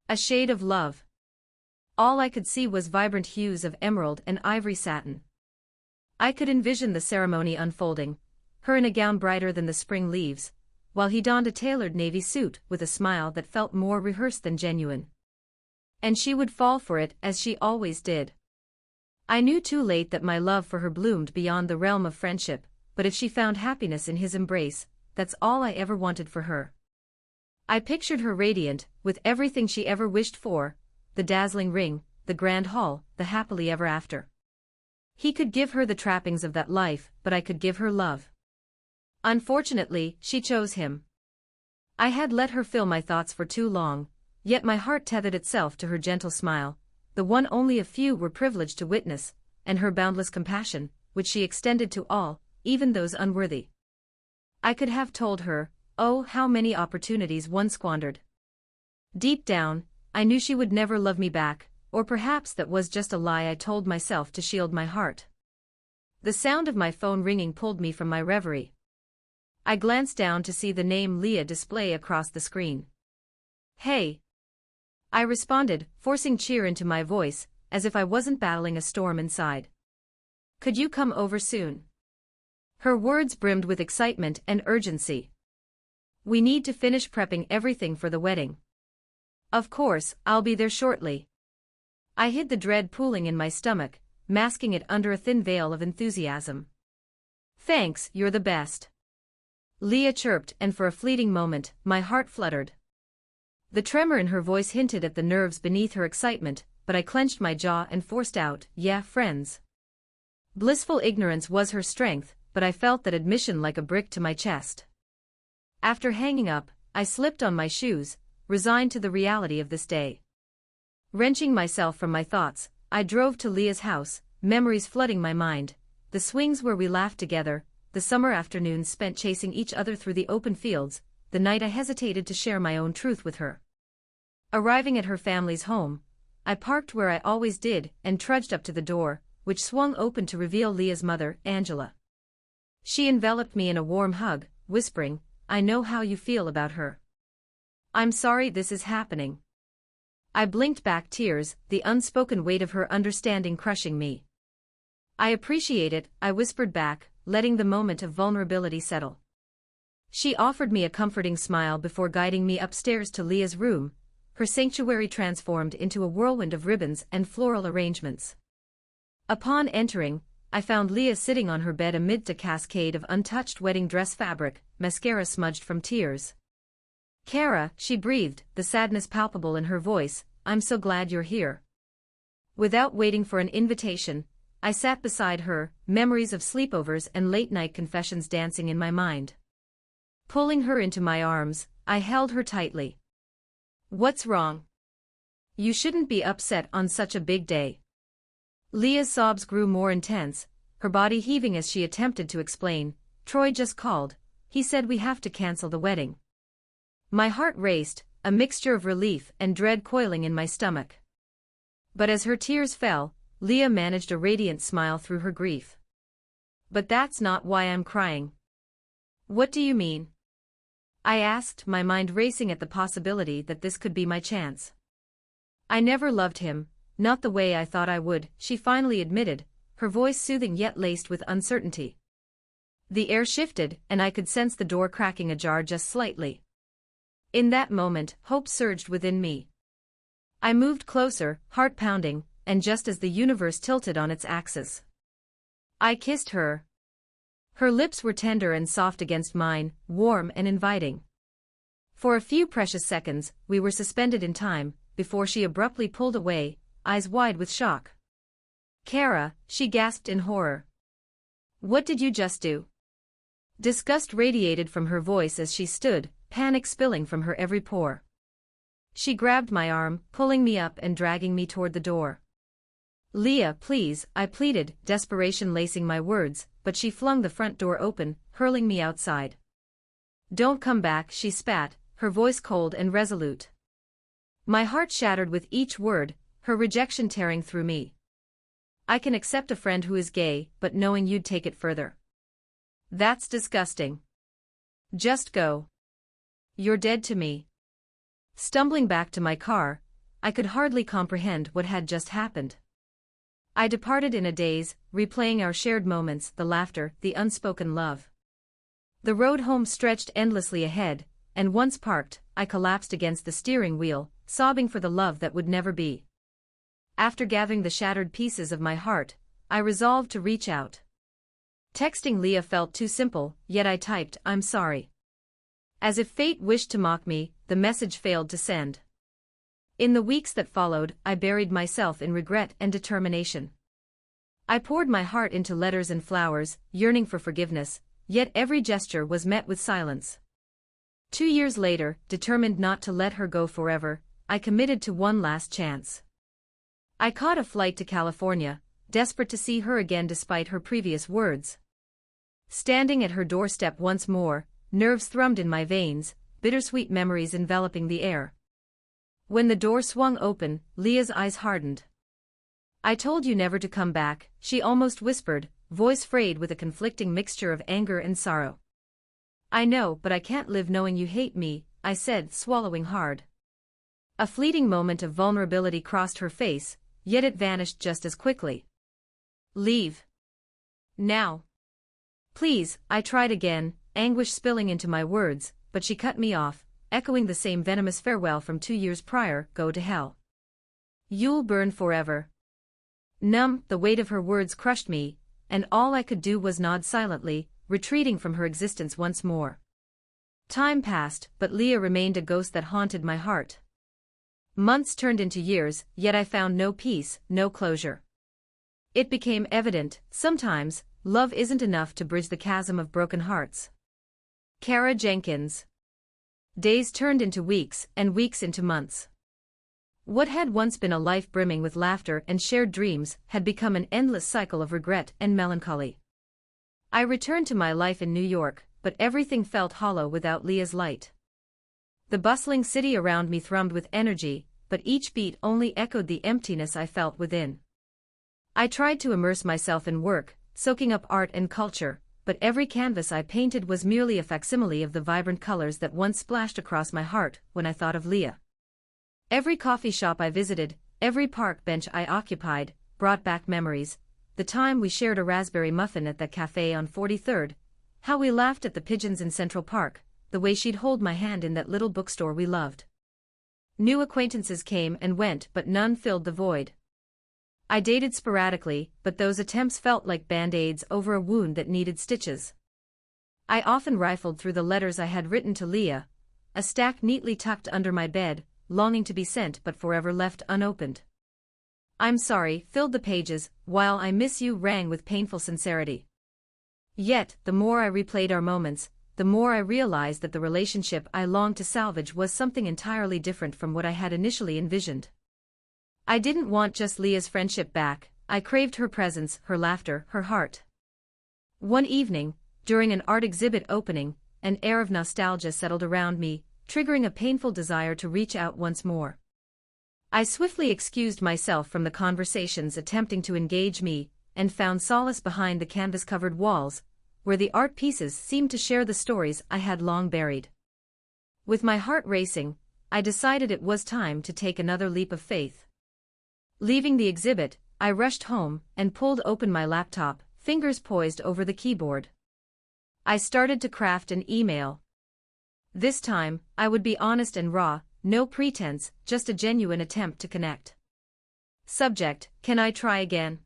A shade of love. All I could see was vibrant hues of emerald and ivory satin. I could envision the ceremony unfolding, her in a gown brighter than the spring leaves, while he donned a tailored navy suit with a smile that felt more rehearsed than genuine. And she would fall for it as she always did. I knew too late that my love for her bloomed beyond the realm of friendship, but if she found happiness in his embrace, that's all I ever wanted for her. I pictured her radiant, with everything she ever wished for, the dazzling ring, the grand hall, the happily ever after. He could give her the trappings of that life, but I could give her love. Unfortunately, she chose him. I had let her fill my thoughts for too long, yet my heart tethered itself to her gentle smile, the one only a few were privileged to witness, and her boundless compassion, which she extended to all, even those unworthy. I could have told her, oh, how many opportunities one squandered. Deep down, I knew she would never love me back, or perhaps that was just a lie I told myself to shield my heart. The sound of my phone ringing pulled me from my reverie. I glanced down to see the name Leah display across the screen. Hey! I responded, forcing cheer into my voice, as if I wasn't battling a storm inside. Could you come over soon? Her words brimmed with excitement and urgency. We need to finish prepping everything for the wedding. Of course, I'll be there shortly. I hid the dread pooling in my stomach, masking it under a thin veil of enthusiasm. Thanks, you're the best. Leah chirped, and for a fleeting moment, my heart fluttered. The tremor in her voice hinted at the nerves beneath her excitement, but I clenched my jaw and forced out, yeah, friends. Blissful ignorance was her strength, but I felt that admission like a brick to my chest. After hanging up, I slipped on my shoes, resigned to the reality of this day. Wrenching myself from my thoughts, I drove to Leah's house, memories flooding my mind, the swings where we laughed together, the summer afternoons spent chasing each other through the open fields, the night I hesitated to share my own truth with her. Arriving at her family's home, I parked where I always did and trudged up to the door, which swung open to reveal Leah's mother, Angela. She enveloped me in a warm hug, whispering, I know how you feel about her. I'm sorry this is happening. I blinked back tears, the unspoken weight of her understanding crushing me. I appreciate it, I whispered back, letting the moment of vulnerability settle. She offered me a comforting smile before guiding me upstairs to Leah's room, her sanctuary transformed into a whirlwind of ribbons and floral arrangements. Upon entering, I found Leah sitting on her bed amidst a cascade of untouched wedding dress fabric, mascara smudged from tears. Kara, she breathed, the sadness palpable in her voice, I'm so glad you're here. Without waiting for an invitation, I sat beside her, memories of sleepovers and late-night confessions dancing in my mind. Pulling her into my arms, I held her tightly. What's wrong? You shouldn't be upset on such a big day. Leah's sobs grew more intense, her body heaving as she attempted to explain, Troy just called, he said we have to cancel the wedding. My heart raced, a mixture of relief and dread coiling in my stomach. But as her tears fell, Leah managed a radiant smile through her grief. But that's not why I'm crying. What do you mean? I asked, my mind racing at the possibility that this could be my chance. I never loved him, not the way I thought I would, she finally admitted, her voice soothing yet laced with uncertainty. The air shifted, and I could sense the door cracking ajar just slightly. In that moment, hope surged within me. I moved closer, heart pounding, and just as the universe tilted on its axis, I kissed her. Her lips were tender and soft against mine, warm and inviting. For a few precious seconds, we were suspended in time, before she abruptly pulled away, eyes wide with shock. Kara, she gasped in horror. What did you just do? Disgust radiated from her voice as she stood, panic spilling from her every pore. She grabbed my arm, pulling me up and dragging me toward the door. Leah, please, I pleaded, desperation lacing my words, but she flung the front door open, hurling me outside. Don't come back, she spat, her voice cold and resolute. My heart shattered with each word, her rejection tearing through me. I can accept a friend who is gay, but knowing you'd take it further. That's disgusting. Just go. You're dead to me. Stumbling back to my car, I could hardly comprehend what had just happened. I departed in a daze, replaying our shared moments, the laughter, the unspoken love. The road home stretched endlessly ahead, and once parked, I collapsed against the steering wheel, sobbing for the love that would never be. After gathering the shattered pieces of my heart, I resolved to reach out. Texting Leah felt too simple, yet I typed, "I'm sorry." As if fate wished to mock me, the message failed to send. In the weeks that followed, I buried myself in regret and determination. I poured my heart into letters and flowers, yearning for forgiveness, yet every gesture was met with silence. 2 years later, determined not to let her go forever, I committed to one last chance. I caught a flight to California, desperate to see her again despite her previous words. Standing at her doorstep once more, nerves thrummed in my veins, bittersweet memories enveloping the air. When the door swung open, Leah's eyes hardened. "I told you never to come back," she almost whispered, voice frayed with a conflicting mixture of anger and sorrow. "I know, but I can't live knowing you hate me," I said, swallowing hard. A fleeting moment of vulnerability crossed her face, yet it vanished just as quickly. "Leave. Now. Please," I tried again, anguish spilling into my words, but she cut me off, echoing the same venomous farewell from 2 years prior, "Go to hell. You'll burn forever." Numb, the weight of her words crushed me, and all I could do was nod silently, retreating from her existence once more. Time passed, but Leah remained a ghost that haunted my heart. Months turned into years, yet I found no peace, no closure. It became evident, sometimes, love isn't enough to bridge the chasm of broken hearts. Kara Jenkins. Days turned into weeks, and weeks into months. What had once been a life brimming with laughter and shared dreams had become an endless cycle of regret and melancholy. I returned to my life in New York, but everything felt hollow without Leah's light. The bustling city around me thrummed with energy, but each beat only echoed the emptiness I felt within. I tried to immerse myself in work, soaking up art and culture, but every canvas I painted was merely a facsimile of the vibrant colors that once splashed across my heart when I thought of Leah. Every coffee shop I visited, every park bench I occupied, brought back memories: the time we shared a raspberry muffin at that cafe on 43rd, how we laughed at the pigeons in Central Park, the way she'd hold my hand in that little bookstore we loved. New acquaintances came and went, but none filled the void. I dated sporadically, but those attempts felt like band-aids over a wound that needed stitches. I often rifled through the letters I had written to Leah, a stack neatly tucked under my bed, longing to be sent but forever left unopened. "I'm sorry" filled the pages, while "I miss you" rang with painful sincerity. Yet, the more I replayed our moments, the more I realized that the relationship I longed to salvage was something entirely different from what I had initially envisioned. I didn't want just Leah's friendship back, I craved her presence, her laughter, her heart. One evening, during an art exhibit opening, an air of nostalgia settled around me, triggering a painful desire to reach out once more. I swiftly excused myself from the conversations attempting to engage me, and found solace behind the canvas-covered walls, where the art pieces seemed to share the stories I had long buried. With my heart racing, I decided it was time to take another leap of faith. Leaving the exhibit, I rushed home and pulled open my laptop, fingers poised over the keyboard. I started to craft an email. This time, I would be honest and raw, no pretense, just a genuine attempt to connect. Subject: Can I try again?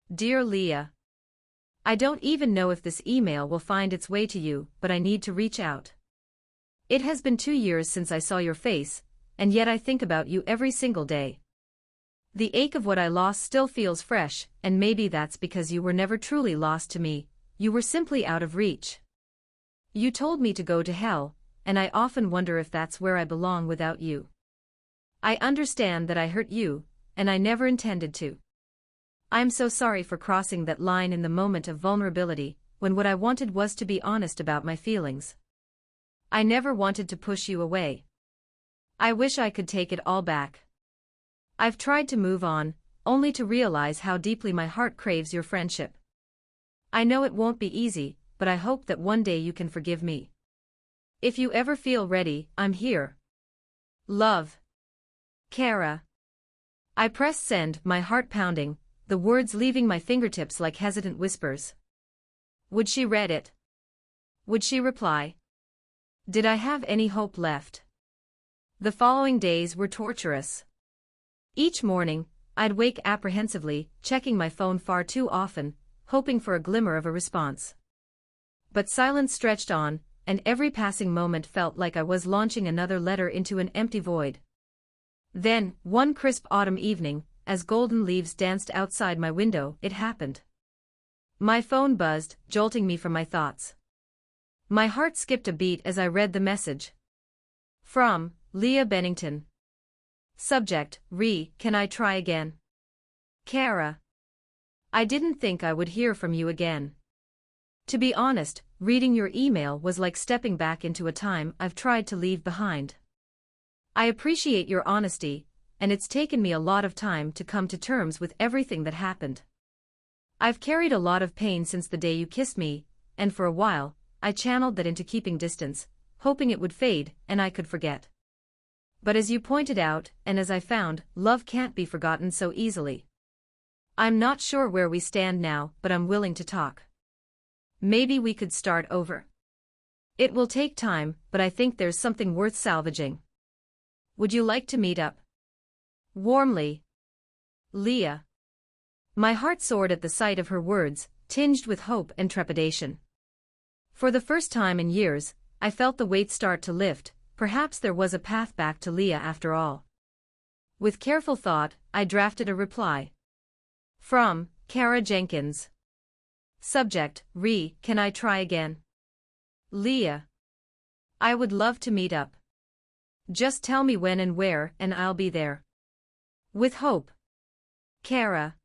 Dear Leah. I don't even know if this email will find its way to you, but I need to reach out. It has been 2 years since I saw your face, and yet I think about you every single day. The ache of what I lost still feels fresh, and maybe that's because you were never truly lost to me, you were simply out of reach. You told me to go to hell, and I often wonder if that's where I belong without you. I understand that I hurt you, and I never intended to. I'm so sorry for crossing that line in the moment of vulnerability, when what I wanted was to be honest about my feelings. I never wanted to push you away. I wish I could take it all back. I've tried to move on, only to realize how deeply my heart craves your friendship. I know it won't be easy, but I hope that one day you can forgive me. If you ever feel ready, I'm here. Love. Kara. I pressed send, my heart pounding, the words leaving my fingertips like hesitant whispers. Would she read it? Would she reply? Did I have any hope left? The following days were torturous. Each morning, I'd wake apprehensively, checking my phone far too often, hoping for a glimmer of a response. But silence stretched on, and every passing moment felt like I was launching another letter into an empty void. Then, one crisp autumn evening, as golden leaves danced outside my window, it happened. My phone buzzed, jolting me from my thoughts. My heart skipped a beat as I read the message. From Leah Bennington. Subject, can I try again? Kara. I didn't think I would hear from you again. To be honest, reading your email was like stepping back into a time I've tried to leave behind. I appreciate your honesty, and it's taken me a lot of time to come to terms with everything that happened. I've carried a lot of pain since the day you kissed me, and for a while, I channeled that into keeping distance, hoping it would fade and I could forget. But as you pointed out, and as I found, love can't be forgotten so easily. I'm not sure where we stand now, but I'm willing to talk. Maybe we could start over. It will take time, but I think there's something worth salvaging. Would you like to meet up? Warmly. Leah. My heart soared at the sight of her words, tinged with hope and trepidation. For the first time in years, I felt the weight start to lift. Perhaps there was a path back to Leah after all. With careful thought, I drafted a reply. From Kara Jenkins. Subject, can I try again? Leah. I would love to meet up. Just tell me when and where, and I'll be there. With hope. Kara.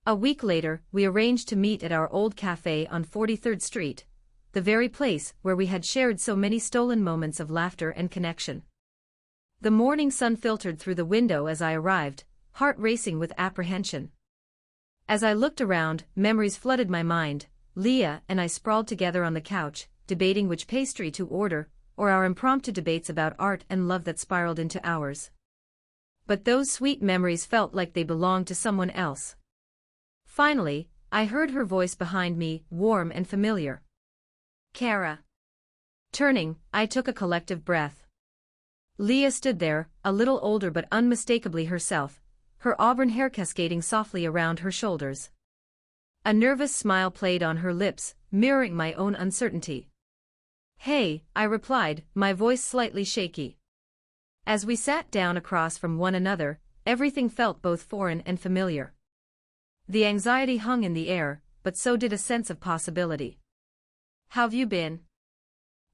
A week later, we arranged to meet at our old cafe on 43rd Street. The very place where we had shared so many stolen moments of laughter and connection. The morning sun filtered through the window as I arrived, heart racing with apprehension. As I looked around, memories flooded my mind. Leah and I sprawled together on the couch, debating which pastry to order, or our impromptu debates about art and love that spiraled into hours. But those sweet memories felt like they belonged to someone else. Finally, I heard her voice behind me, warm and familiar. Kara. Turning, I took a collective breath. Leah stood there, a little older but unmistakably herself, her auburn hair cascading softly around her shoulders. A nervous smile played on her lips, mirroring my own uncertainty. Hey, I replied, my voice slightly shaky. As we sat down across from one another, everything felt both foreign and familiar. The anxiety hung in the air, but so did a sense of possibility. How've you been?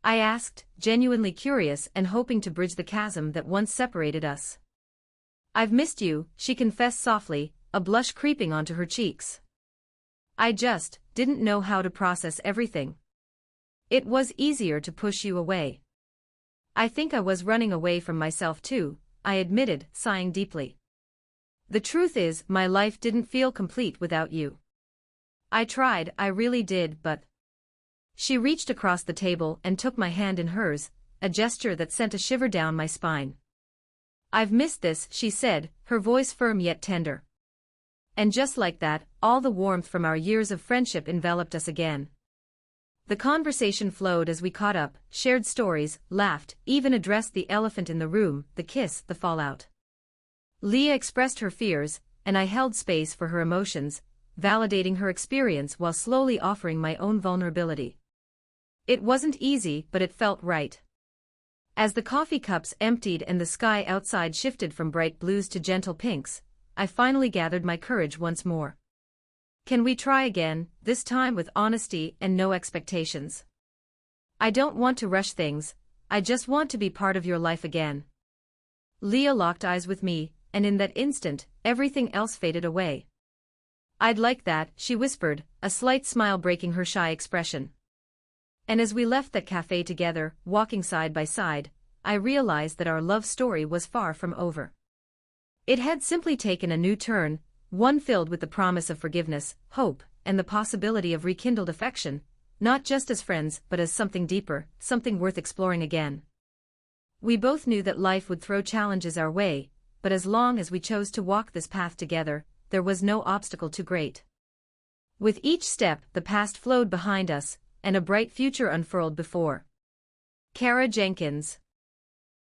I asked, genuinely curious and hoping to bridge the chasm that once separated us. I've missed you, she confessed softly, a blush creeping onto her cheeks. I just didn't know how to process everything. It was easier to push you away. I think I was running away from myself too, I admitted, sighing deeply. The truth is, my life didn't feel complete without you. I tried, I really did, but... She reached across the table and took my hand in hers, a gesture that sent a shiver down my spine. I've missed this, she said, her voice firm yet tender. And just like that, all the warmth from our years of friendship enveloped us again. The conversation flowed as we caught up, shared stories, laughed, even addressed the elephant in the room, the kiss, the fallout. Leah expressed her fears, and I held space for her emotions, validating her experience while slowly offering my own vulnerability. It wasn't easy, but it felt right. As the coffee cups emptied and the sky outside shifted from bright blues to gentle pinks, I finally gathered my courage once more. Can we try again, this time with honesty and no expectations? I don't want to rush things, I just want to be part of your life again. Leah locked eyes with me, and in that instant, everything else faded away. I'd like that, she whispered, a slight smile breaking her shy expression. And as we left that cafe together, walking side by side, I realized that our love story was far from over. It had simply taken a new turn, one filled with the promise of forgiveness, hope, and the possibility of rekindled affection, not just as friends but as something deeper, something worth exploring again. We both knew that life would throw challenges our way, but as long as we chose to walk this path together, there was no obstacle too great. With each step, the past flowed behind us, and a bright future unfurled before. Kara Jenkins.